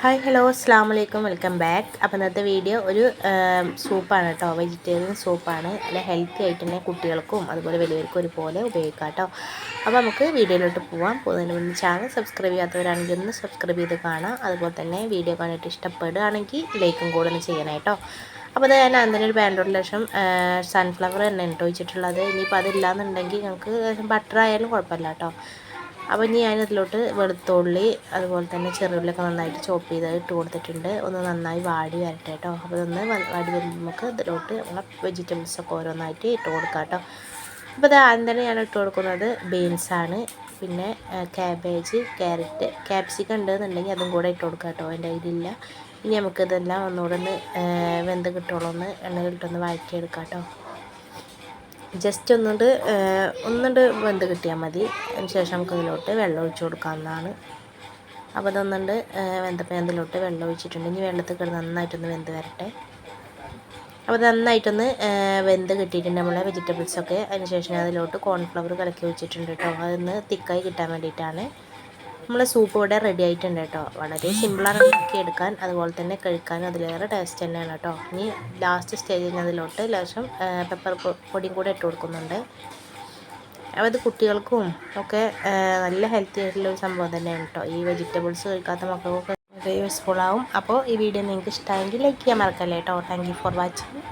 Hi hello അസ്സാം വലൈക്കും welcome back. അപ്പോൾ ഇന്നത്തെ വീഡിയോ ഒരു സൂപ്പാണ് കേട്ടോ. വെജിറ്റേറിയൻ സൂപ്പാണ്. നല്ല ഹെൽത്തി ആയിട്ട് തന്നെ കുട്ടികൾക്കും അതുപോലെ വലിയവർക്കും ഒരുപോലെ ഉപയോഗിക്കാം കേട്ടോ. അപ്പോൾ നമുക്ക് വീഡിയോയിലോട്ട് പോകുന്നതിന് മുന്നേ ചാനൽ സബ്സ്ക്രൈബ് ചെയ്യാത്തവരാണെങ്കിൽ ഒന്ന് സബ്സ്ക്രൈബ് ചെയ്ത് കാണാം. അതുപോലെ തന്നെ വീഡിയോ കണ്ടിട്ട് ഇഷ്ടപ്പെടുകയാണെങ്കിൽ ലൈക്കും കൂടെ ഒന്ന് ചെയ്യണം കേട്ടോ. അപ്പോൾ അത് ഞാൻ അതിൻ്റെ ഒരു പാനിലോട്ട് ലേശം സൺഫ്ലവർ എണ്ണ ഒഴിച്ചിട്ടുള്ളത്. ഇനിയിപ്പോൾ അതില്ലാന്നുണ്ടെങ്കിൽ നമുക്ക് ബട്ടർ ആയാലും കുഴപ്പമില്ല കേട്ടോ. അപ്പോൾ ഇനി ഞാനതിലോട്ട് വെളുത്തുള്ളി അതുപോലെ തന്നെ ചെറുള്ളിയൊക്കെ നന്നായിട്ട് ചോപ്പ് ചെയ്ത് ഇട്ട് കൊടുത്തിട്ടുണ്ട്. ഒന്ന് നന്നായി വാടി വരട്ടെ കേട്ടോ. അപ്പോൾ ഇതൊന്ന് വാടി വരുമ്പോൾ നമുക്ക് ഇതിലോട്ട് നമ്മളെ വെജിറ്റബിൾസൊക്കെ ഓരോന്നായിട്ട് ഇട്ട് കൊടുക്കാം കേട്ടോ. അപ്പോൾ ഇത് ആദ്യം തന്നെ ഞാൻ ഇട്ട് കൊടുക്കുന്നത് ബീൻസാണ്, പിന്നെ ക്യാബേജ്, ക്യാരറ്റ്, ക്യാപ്സിക്കം ഉണ്ടെന്നുണ്ടെങ്കിൽ അതും കൂടെ ഇട്ട് കൊടുക്കാം കേട്ടോ. എൻ്റെ കയ്യിലില്ല. ഇനി നമുക്കിതെല്ലാം ഒന്നുകൂടെ ഒന്ന് വെന്ത് കിട്ടുള്ളൂ, ഒന്ന് എണ്ണയിലിട്ടൊന്ന് വഴറ്റിയെടുക്കാം കേട്ടോ. ജസ്റ്റ് ഒന്നുകൊണ്ട് വെന്ത് കിട്ടിയാൽ മതി. അതിന് ശേഷം നമുക്ക് ഇതിലോട്ട് വെള്ളം ഒഴിച്ച് കൊടുക്കാവുന്നതാണ്. അപ്പോൾ അതൊന്നുകൊണ്ട് വെന്തപ്പോൾ അതിലോട്ട് വെള്ളം ഒഴിച്ചിട്ടുണ്ട്. ഇനി വെള്ളത്തിൽ കിടന്ന് നന്നായിട്ടൊന്ന് വെന്ത് വരട്ടെ. അപ്പോൾ നന്നായിട്ടൊന്ന് വെന്ത് കിട്ടിയിട്ടുണ്ട് നമ്മളെ വെജിറ്റബിൾസൊക്കെ. അതിന് ശേഷം ഞാൻ അതിലോട്ട് കോൺഫ്ലവർ കലക്കി വെച്ചിട്ടുണ്ട് കേട്ടോ. അതൊന്ന് തിക്കായി കിട്ടാൻ വേണ്ടിയിട്ടാണ്. നമ്മൾ സൂപ്പ് ഇവിടെ റെഡി ആയിട്ടുണ്ട് കേട്ടോ. വളരെ സിമ്പിളാണ് ഉണ്ടാക്കിയെടുക്കാൻ, അതുപോലെ തന്നെ കഴിക്കാനും അതിലേറെ ടേസ്റ്റ് തന്നെയാണ് കേട്ടോ. ഇനി ലാസ്റ്റ് സ്റ്റേജിൽ അതിലോട്ട് ലേശം പെപ്പർ പൊടിയും കൂടെ ഇട്ട് കൊടുക്കുന്നുണ്ട്. അപ്പോൾ ഇത് കുട്ടികൾക്കും ഒക്കെ നല്ല ഹെൽത്തി ആയിട്ടുള്ളൊരു സംഭവം തന്നെയാണ് കേട്ടോ. ഈ വെജിറ്റബിൾസ് കഴിക്കാത്ത മക്കൾക്കൊക്കെ യൂസ്ഫുൾ ആവും. അപ്പോൾ ഈ വീഡിയോ നിങ്ങൾക്ക് ഇഷ്ടമായെങ്കിൽ ലൈക്ക് ചെയ്യാൻ മറക്കല്ലേ കേട്ടോ. Thank you for watching.